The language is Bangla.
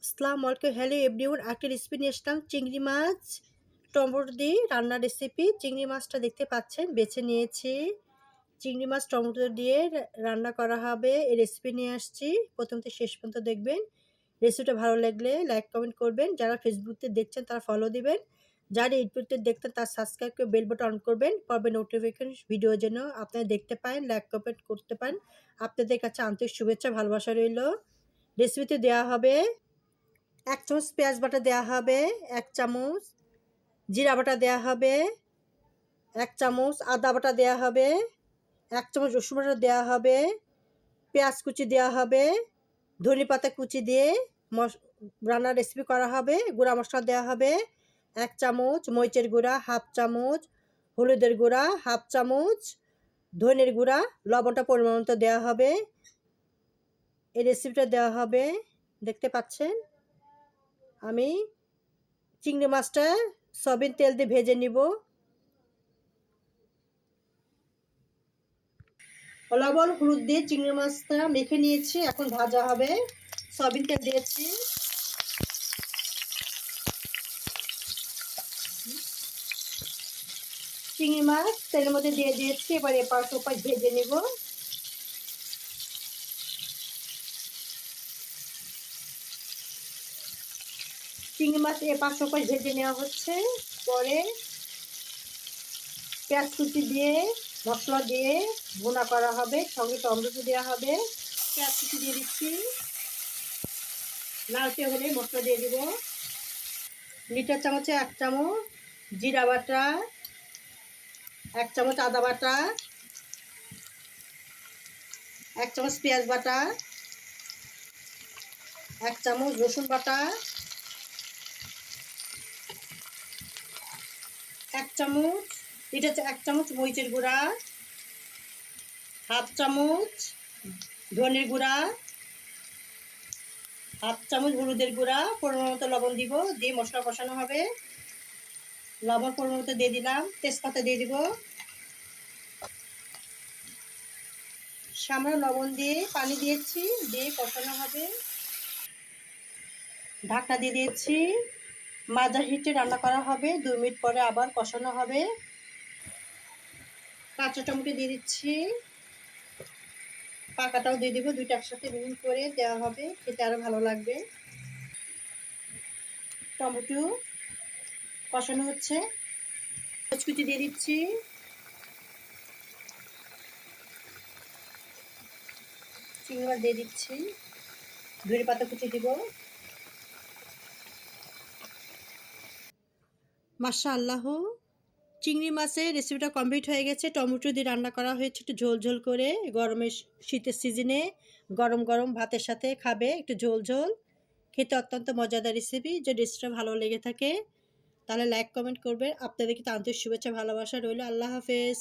আসসালামু আলাইকুম, হ্যালো এভরিওয়ান। একটা রেসিপি নিয়ে আসলাম, চিংড়ি মাছ টমেটো দিয়ে রান্নার রেসিপি। চিংড়ি মাছটা দেখতে পাচ্ছেন বেছে নিয়েছি। চিংড়ি মাছ টমেটো দিয়ে রান্না করা হবে, এই রেসিপি নিয়ে আসছি। প্রথম থেকে শেষ পর্যন্ত দেখবেন। রেসিপিটা ভালো লাগলে লাইক কমেন্ট করবেন। যারা ফেসবুকতে দেখছেন তারা ফলো দিবেন। যারা ইউটিউবতে দেখতেন তারা সাবস্ক্রাইব করে বেল বাটন অন করবেন, পরে নোটিফিকেশন ভিডিও যেন আপনারা দেখতে পান, লাইক কমেন্ট করতে পারেন। আপনাদের কাছে আন্তরিক শুভেচ্ছা ভালোবাসা রইল। রেসিপিতে দেওয়া হবে 1 চামচ পেঁয়াজ বাটা দেওয়া হবে, 1 চামচ জিরা বাটা দেওয়া হবে, 1 চামচ আদা বাটা দেওয়া হবে, 1 চামচ রসুন বাটা দেওয়া হবে, পেঁয়াজ কুচি দেওয়া হবে, ধনে পাতা কুচি দিয়ে রান্নার রেসিপি করা হবে। গুঁড়া মশলা দেওয়া হবে 1 চামচ, মরিচের গুঁড়া 1/2 চামচ, হলুদের গুঁড়া 1/2 চামচ, ধনের গুঁড়া, লবণটা পরিমাণ মতো দেওয়া হবে। এই রেসিপিটা দেওয়া হবে। দেখতে পাচ্ছেন আমি চিংড়ি মাছটা সয়াবিন তেল দিয়ে ভেজে নিব। লবণ হলুদ দিয়ে চিংড়ি মাছটা মেখে নিয়েছি, এখন ভাজা হবে। সয়াবিন তেল দিয়েছি, চিংড়ি মাছ তেলের মধ্যে দিয়ে দিয়েছি। এবার এপাশ ওপাশ ভেজে নেব। চিংড়ি মাছ এপাশ ওপাশ ভেজে নেওয়া হচ্ছে। পরে পেঁয়াজ কুচি দিয়ে মশলা দিয়ে ভুনা করা হবে, সঙ্গে টমেটো দেওয়া হবে। পেঁয়াজ কুচি দিয়ে দিচ্ছি, লালচে হলে মশলা দিয়ে দিব। লিটার চামচে 1 চামচ জিরা বাটা, 1 চামচ আদা বাটা, 1 চামচ পেঁয়াজ বাটা, 1 চামচ রসুন বাটা, 1 চামচ এটা 1 চামচ মরিচের গুঁড়া, 1/2 চামচ ধনের গুঁড়া, 1/2 চামচ হলুদের গুঁড়া, পরিমাণ মতো লবণ দিব, দিয়ে মশলা কষানো হবে। লবণ পরিমাণ মতো দিয়ে দিলাম, তেজপাতা দিয়ে দিব। সামান্য লবণ দিয়ে পানি দিয়েছি, দিয়ে কষানো হবে। ঢাকনা দিয়ে দিয়েছি, মাঝারি হিটে রান্না করা হবে। 2 মিনিট পরে আবার কষানো হবে। কাঁচা টমেটো দিয়ে দিচ্ছি, পাকাটাও দিয়ে দেবো, দুইটা একসাথে মিহিন করে দেওয়া হবে, খেতে আরো ভালো লাগবে। টমেটো কষানো হচ্ছে, কুচকুচি দিয়ে দিচ্ছি, চিংড়ি মাছ দিয়ে দিচ্ছি, ধনে পাতা কুচি দিব। মাশাআল্লাহ, চিংড়ি মাছের রেসিপিটা কমপ্লিট হয়ে গেছে। টমেটো দিয়ে রান্না করা হয়েছে একটু ঝোল ঝোল করে। গরমের শীতের সিজনে গরম গরম ভাতের সাথে খাবে, একটু ঝোল ঝোল, খেতে অত্যন্ত মজাদার রেসিপি। যদি রেসিপিটা ভালো লেগে থাকে তাহলে লাইক কমেন্ট করবে। আপনাদেরকে আন্তরিক শুভেচ্ছা ভালোবাসা রইল। আল্লাহ হাফেজ।